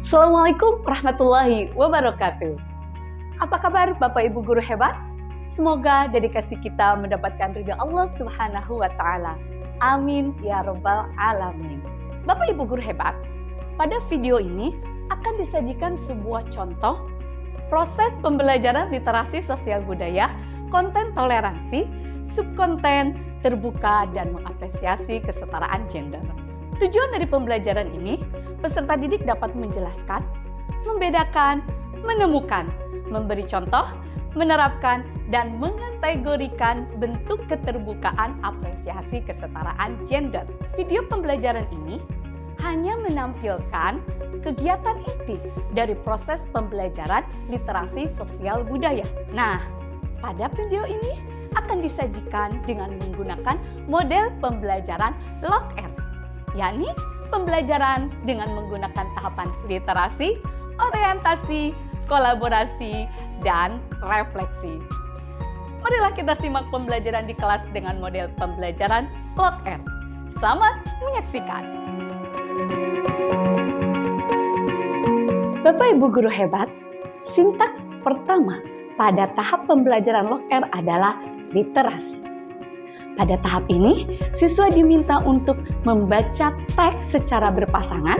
Assalamualaikum warahmatullahi wabarakatuh. Apa kabar Bapak Ibu guru hebat? Semoga dedikasi kita mendapatkan ridha Allah Subhanahu wa taala. Amin ya rabbal alamin. Bapak Ibu guru hebat, pada video ini akan disajikan sebuah contoh proses pembelajaran literasi sosial budaya, konten toleransi, subkonten terbuka dan mengapresiasi kesetaraan gender. Tujuan dari pembelajaran ini, peserta didik dapat menjelaskan, membedakan, menemukan, memberi contoh, menerapkan, dan mengategorikan bentuk keterbukaan apresiasi kesetaraan gender. Video pembelajaran ini hanya menampilkan kegiatan inti dari proses pembelajaran literasi sosial budaya. Nah, pada video ini akan disajikan dengan menggunakan model pembelajaran LOKR, yakni pembelajaran dengan menggunakan tahapan literasi, orientasi, kolaborasi, dan refleksi. Marilah kita simak pembelajaran di kelas dengan model pembelajaran LOKR. Selamat menyaksikan. Bapak Ibu guru hebat, sintaks pertama pada tahap pembelajaran LOKR adalah literasi. Pada tahap ini, siswa diminta untuk membaca teks secara berpasangan,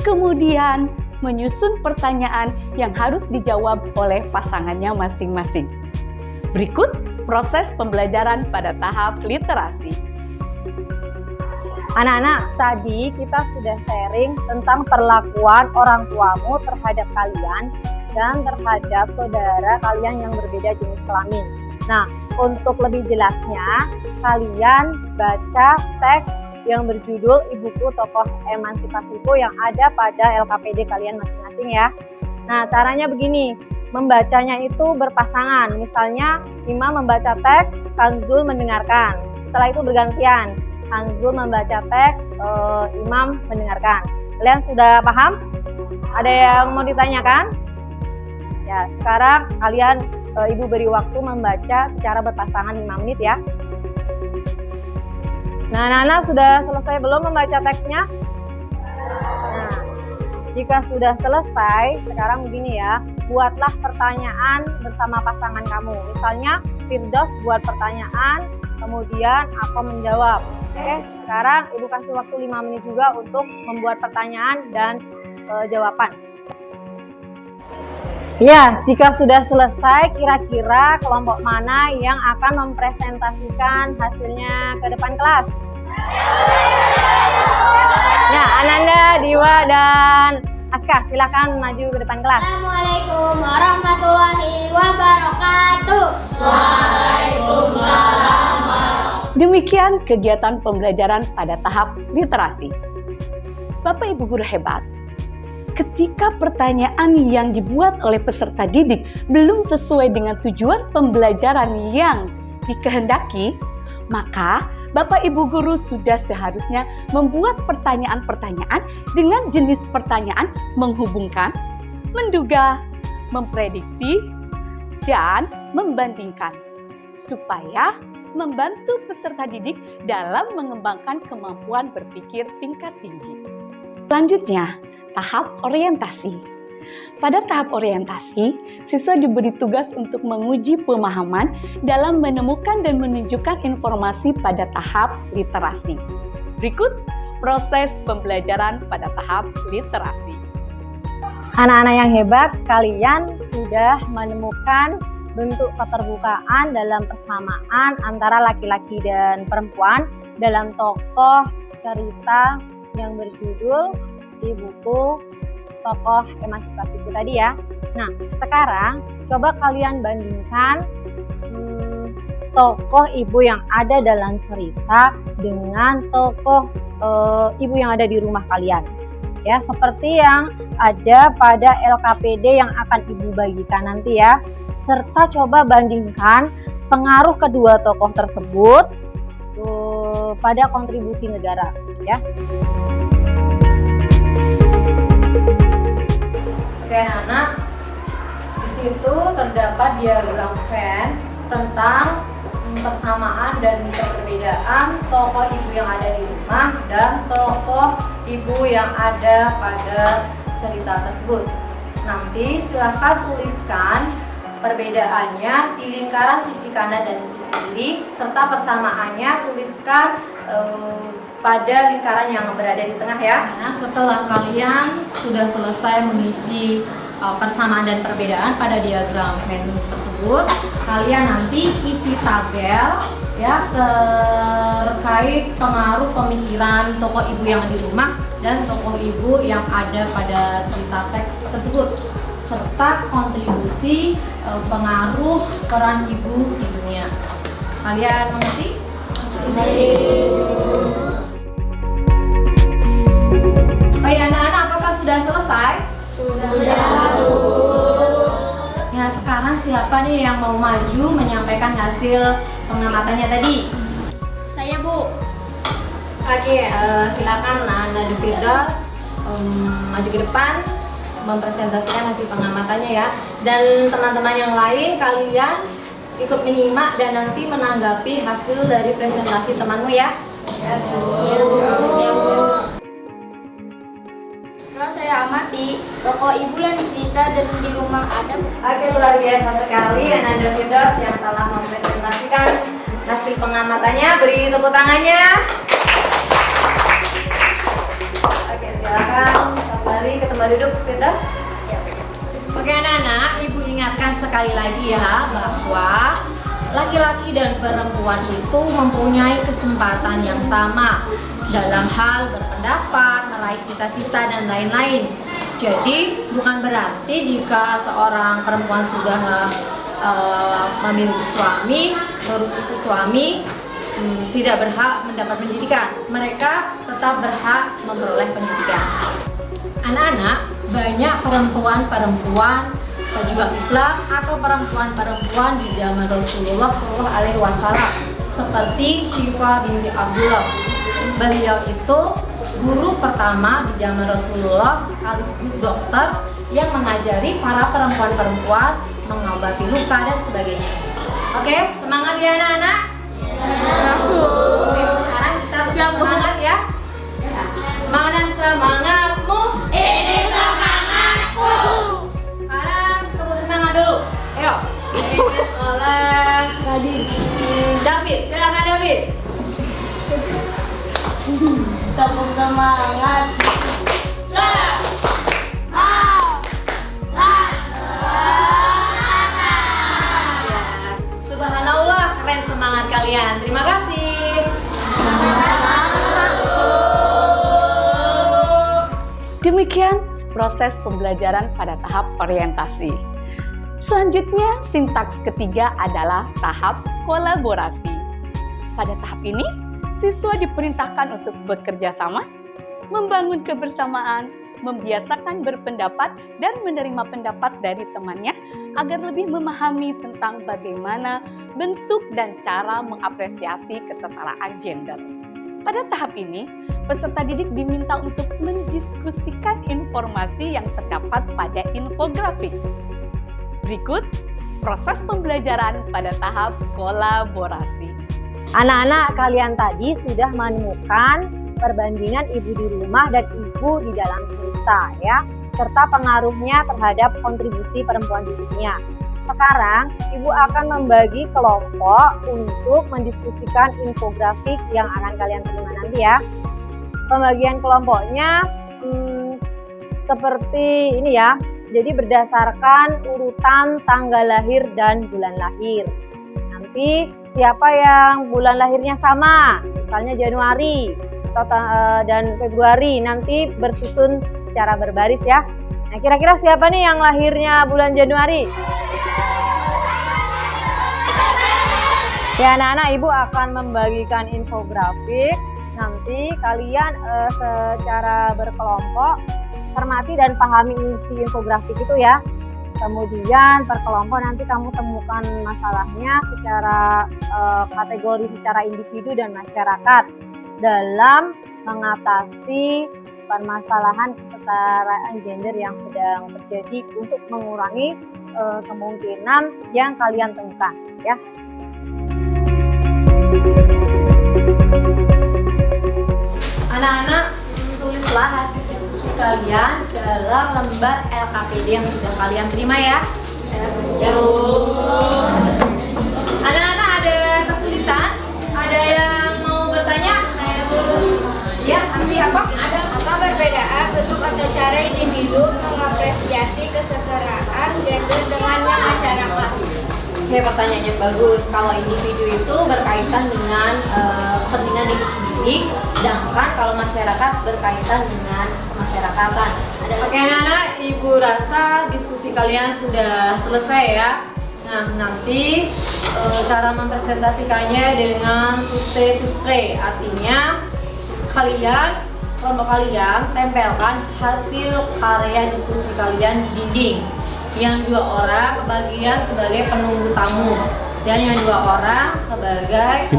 kemudian menyusun pertanyaan yang harus dijawab oleh pasangannya masing-masing. Berikut proses pembelajaran pada tahap literasi. Anak-anak, tadi kita sudah sharing tentang perlakuan orang tuamu terhadap kalian dan terhadap saudara kalian yang berbeda jenis kelamin. Nah, untuk lebih jelasnya, kalian baca teks yang berjudul Ibuku Tokoh Emansipasiku yang ada pada LKPD kalian masing-masing ya. Nah, caranya begini, membacanya itu berpasangan. Misalnya, Imam membaca teks, Kanzul mendengarkan. Setelah itu bergantian, Kanzul membaca teks, Imam mendengarkan. Kalian sudah paham? Ada yang mau ditanyakan? Ya, sekarang kalian Ibu beri waktu membaca secara berpasangan 5 menit ya. Nah, anak-anak sudah selesai belum membaca teksnya? Nah, jika sudah selesai, sekarang begini ya, buatlah pertanyaan bersama pasangan kamu. Misalnya, Firdaus buat pertanyaan, kemudian aku menjawab. Oke, sekarang Ibu kasih waktu 5 menit juga untuk membuat pertanyaan dan jawaban. Ya, jika sudah selesai, kira-kira kelompok mana yang akan mempresentasikan hasilnya ke depan kelas? Ya, Ananda, Diwa, dan Aska, silakan maju ke depan kelas. Assalamualaikum warahmatullahi wabarakatuh. Waalaikumsalam. Demikian kegiatan pembelajaran pada tahap literasi. Bapak Ibu guru hebat, ketika pertanyaan yang dibuat oleh peserta didik belum sesuai dengan tujuan pembelajaran yang dikehendaki, maka Bapak Ibu guru sudah seharusnya membuat pertanyaan-pertanyaan dengan jenis pertanyaan menghubungkan, menduga, memprediksi, dan membandingkan, supaya membantu peserta didik dalam mengembangkan kemampuan berpikir tingkat tinggi. Selanjutnya, tahap orientasi. Pada tahap orientasi, siswa diberi tugas untuk menguji pemahaman dalam menemukan dan menunjukkan informasi pada tahap literasi. Berikut proses pembelajaran pada tahap literasi. Anak-anak yang hebat, kalian sudah menemukan bentuk keterbukaan dalam persamaan antara laki-laki dan perempuan dalam tokoh cerita yang berjudul Ibuku Tokoh Emansipasiku tadi ya. Nah, sekarang coba kalian bandingkan tokoh ibu yang ada dalam cerita dengan tokoh ibu yang ada di rumah kalian. Ya, seperti yang ada pada LKPD yang akan Ibu bagikan nanti ya. Serta coba bandingkan pengaruh kedua tokoh tersebut pada kontribusi negara ya. Oke anak-anak, di situ terdapat diagram Venn tentang persamaan dan perbedaan tokoh ibu yang ada di rumah dan tokoh ibu yang ada pada cerita tersebut. Nanti silahkan tuliskan perbedaannya di lingkaran sisi kanan dan sisi kiri, serta persamaannya tuliskan pada lingkaran yang berada di tengah ya. Nah, setelah kalian sudah selesai mengisi persamaan dan perbedaan pada diagram menu tersebut, kalian nanti isi tabel ya terkait pengaruh pemikiran tokoh ibu yang di rumah dan tokoh ibu yang ada pada cerita teks tersebut, serta kontribusi pengaruh peran ibu di dunia. Kalian mengerti? Baik anak-anak, apakah sudah selesai? Sudah. Ya, sekarang siapa nih yang mau maju menyampaikan hasil pengamatannya tadi? Saya, Bu. Oke, silakan Nada Firdaus maju ke depan mempresentasikan hasil pengamatannya ya. Dan teman-teman yang lain, kalian ikut menyimak dan nanti menanggapi hasil dari presentasi temanmu ya. Kalau saya amati, tokoh ibu yang dicerita dan di rumah ada. Oke, luar biasa sekali Nada Firdaus yang telah mempresentasikan hasil pengamatannya. Beri tepuk tangannya. Oke, silakan kembali ke tempat duduk, Firdaus. Oke anak-anak, ibu ingatkan sekali lagi ya bahwa laki-laki dan perempuan itu mempunyai kesempatan yang sama dalam hal berpendapat, meraih cita-cita dan lain-lain. Jadi bukan berarti jika seorang perempuan sudah memiliki suami, terus itu suami tidak berhak mendapat pendidikan. Mereka tetap berhak memperoleh pendidikan. Anak-anak, banyak perempuan-perempuan pejuang Islam atau perempuan-perempuan di zaman Rasulullah SAW seperti Syifa binti Abdullah. Beliau itu guru pertama di zaman Rasulullah sekaligus dokter yang mengajari para perempuan-perempuan mengobati luka dan sebagainya. Oke, semangat ya anak-anak? Oke, sekarang kita semangat ya. Semangat dan semangatmu. Ini semangatku. Sekarang tepuk semangat dulu. Ayo, dipimpin oleh David. Silakan David. Tepuk semangat. Subhanallah, keren semangat kalian. Terima kasih. Demikian proses pembelajaran pada tahap orientasi. Selanjutnya, sintaks ketiga adalah tahap kolaborasi. Pada tahap ini, siswa diperintahkan untuk bekerja sama, membangun kebersamaan, membiasakan berpendapat dan menerima pendapat dari temannya agar lebih memahami tentang bagaimana bentuk dan cara mengapresiasi kesetaraan gender. Pada tahap ini, peserta didik diminta untuk mendiskusikan informasi yang terdapat pada infografik. Berikut proses pembelajaran pada tahap kolaborasi. Anak-anak, kalian tadi sudah menemukan perbandingan ibu di rumah dan ibu di dalam cerita ya, serta pengaruhnya terhadap kontribusi perempuan di dunia. Sekarang, ibu akan membagi kelompok untuk mendiskusikan infografik yang akan kalian terima nanti ya. Pembagian kelompoknya seperti ini ya. Jadi berdasarkan urutan tanggal lahir dan bulan lahir. Nanti siapa yang bulan lahirnya sama, misalnya Januari dan Februari, nanti bersusun secara berbaris ya. Nah, kira-kira siapa nih yang lahirnya bulan Januari? Ya anak-anak, ibu akan membagikan infografik. Nanti kalian secara berkelompok cermati dan pahami isi infografik itu ya. Kemudian per kelompok nanti kamu temukan masalahnya secara kategori secara individu dan masyarakat dalam mengatasi permasalahan kesetaraan gender yang sedang terjadi untuk mengurangi kemungkinan yang kalian temukan ya. Anak-anak, tulislah hasil diskusi kalian dalam lembar LKPD yang sudah kalian terima ya. Ya Bu. Anak-anak ada kesulitan? Ada yang mau bertanya? Ya, arti apa? Apa perbedaan bentuk atau cara individu mengapresiasi kesetaraan gender dengannya masyarakat? Oke, pertanyaannya bagus. Kalau individu itu berkaitan dengan kepentingan diri sendiri, sedangkan kalau masyarakat berkaitan dengan kemasyarakatan. Oke, anak-anak, Ibu rasa diskusi kalian sudah selesai ya. Nah, nanti cara mempresentasikannya dengan to stray, artinya kelompok kalian tempelkan hasil karya diskusi kalian di dinding. Yang 2 orang kebagian sebagai penunggu tamu dan yang 2 orang sebagai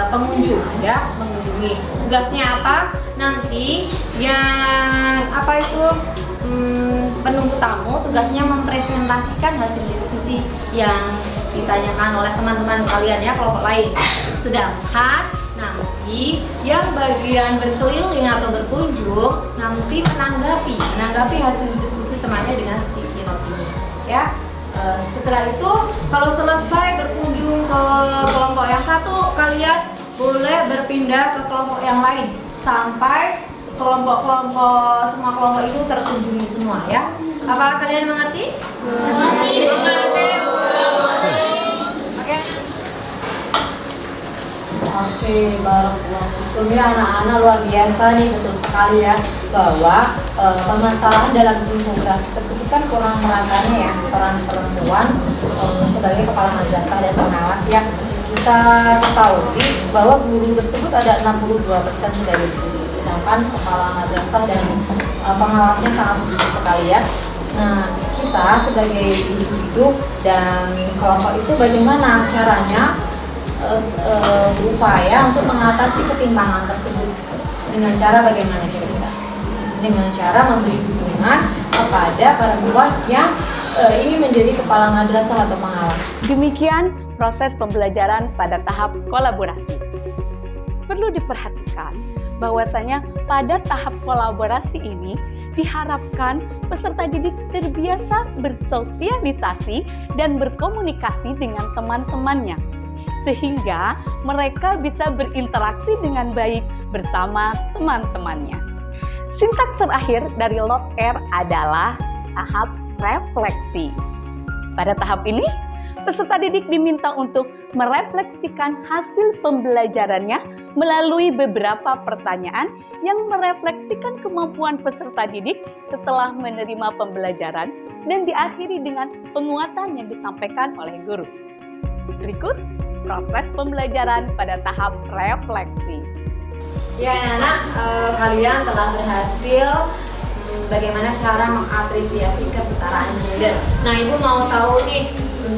pengunjung ya, mengunjungi. Tugasnya apa? Nanti yang penunggu tamu tugasnya mempresentasikan hasil diskusi yang ditanyakan oleh teman-teman kalian ya, kelompok lain. Sedangkan nanti yang bagian berkeliling atau berkunjung nanti menanggapi hasil diskusi temannya dengan sticky note ini ya. Setelah itu kalau selesai berkunjung ke kelompok yang satu, kalian boleh berpindah ke kelompok yang lain sampai semua kelompok itu terkunjungi semua ya. Apa kalian mengerti? Mengerti. Oke, barakallahu ya anak-anak, luar biasa nih, betul sekali ya bahwa permasalahan dalam infografi tersebut kan kurang meratanya ya peran perempuan sebagai kepala madrasah dan pengawas ya. Kita ketahui bahwa guru tersebut ada 62% sebagai guru, sedangkan kepala madrasah dan pengawasnya sangat sedikit sekali ya. Nah, kita sebagai individu dan kelompok itu bagaimana caranya berupaya untuk mengatasi ketimpangan tersebut dengan cara bagaimana kira-kira? Dengan cara memberi dukungan kepada perempuan yang ingin menjadi kepala madrasah atau pengawas. Demikian proses pembelajaran pada tahap kolaborasi. Perlu diperhatikan bahwasanya pada tahap kolaborasi ini diharapkan peserta didik terbiasa bersosialisasi dan berkomunikasi dengan teman-temannya, sehingga mereka bisa berinteraksi dengan baik bersama teman-temannya. Sintaks terakhir dari Lord R adalah tahap refleksi. Pada tahap ini, peserta didik diminta untuk merefleksikan hasil pembelajarannya melalui beberapa pertanyaan yang merefleksikan kemampuan peserta didik setelah menerima pembelajaran dan diakhiri dengan penguatan yang disampaikan oleh guru. Berikut proses pembelajaran pada tahap refleksi. Ya anak-anak, kalian telah berhasil bagaimana cara mengapresiasi kesetaraan gender. Nah, Ibu mau tahu nih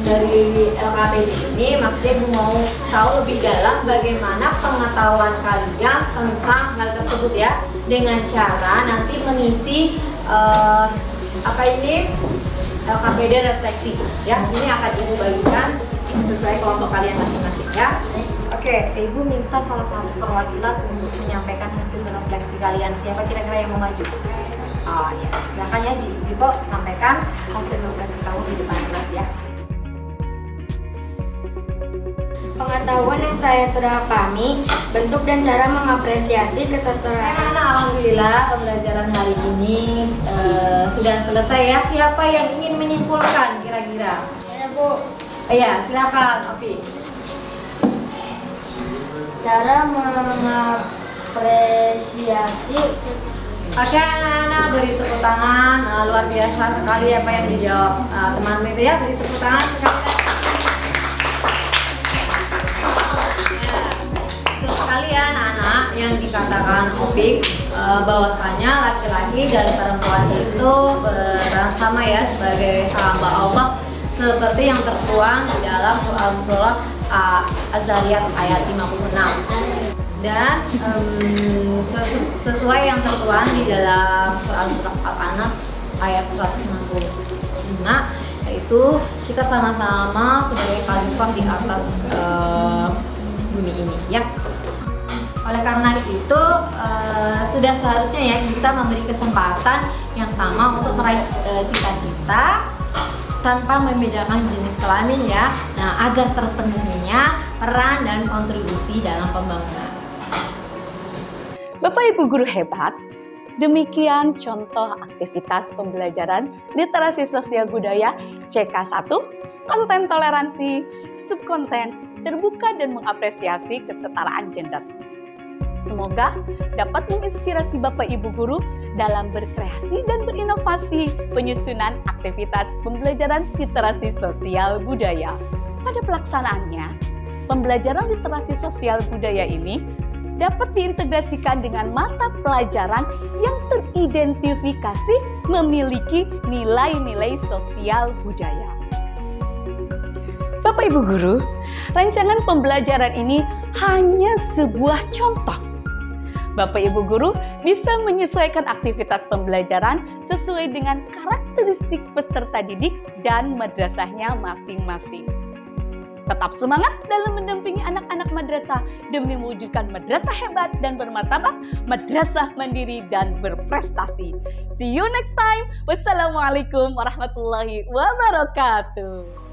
dari LKPD ini, maksudnya Ibu mau tahu lebih dalam bagaimana pengetahuan kalian tentang hal tersebut ya, dengan cara nanti mengisi LKPD refleksi ya. Ini akan Ibu bagikan sesuai kelompok kalian masing-masing ya. Oke, Ibu minta salah satu perwakilan untuk menyampaikan hasil refleksi kalian. Siapa kira-kira yang mau maju? Oh ya, silakan ya Ziko, sampaikan hasil refleksi kamu di depan kelas ya. Pengetahuan yang saya sudah pahami, bentuk dan cara mengapresiasi kesetaraan. Alhamdulillah pembelajaran hari ini sudah selesai ya. Siapa yang ingin menyimpulkan kira-kira? Ya Bu. Iya, silakan Opi. Cara mengapresiasi. Oke anak-anak, beri tepuk tangan. Luar biasa sekali apa yang dijawab teman itu ya. Beri tepuk tangan sekali. Untuk kalian anak yang dikatakan Opik, bahwasanya laki-laki dan perempuan itu bersama ya sebagai hamba Allah, seperti yang tertuang di dalam surah Az-Zariyat ayat 56 dan sesuai yang tertuang di dalam surah Al-Anas ayat 165, yaitu kita sama-sama sebagai khalifah di atas bumi ini ya. Oleh karena itu sudah seharusnya ya kita memberi kesempatan yang sama untuk meraih cita-cita tanpa membedakan jenis kelamin ya. Nah, agar terpenuhinya peran dan kontribusi dalam pembangunan. Bapak Ibu guru hebat, demikian contoh aktivitas pembelajaran literasi sosial budaya CK1, konten toleransi, subkonten, terbuka dan mengapresiasi kesetaraan gender. Semoga dapat menginspirasi Bapak Ibu guru dalam berkreasi dan berinovasi penyusunan aktivitas pembelajaran literasi sosial budaya. Pada pelaksanaannya, pembelajaran literasi sosial budaya ini dapat diintegrasikan dengan mata pelajaran yang teridentifikasi memiliki nilai-nilai sosial budaya. Bapak Ibu guru, rancangan pembelajaran ini hanya sebuah contoh. Bapak Ibu guru bisa menyesuaikan aktivitas pembelajaran sesuai dengan karakteristik peserta didik dan madrasahnya masing-masing. Tetap semangat dalam mendampingi anak-anak madrasah demi mewujudkan madrasah hebat dan bermartabat, madrasah mandiri dan berprestasi. See you next time. Wassalamualaikum warahmatullahi wabarakatuh.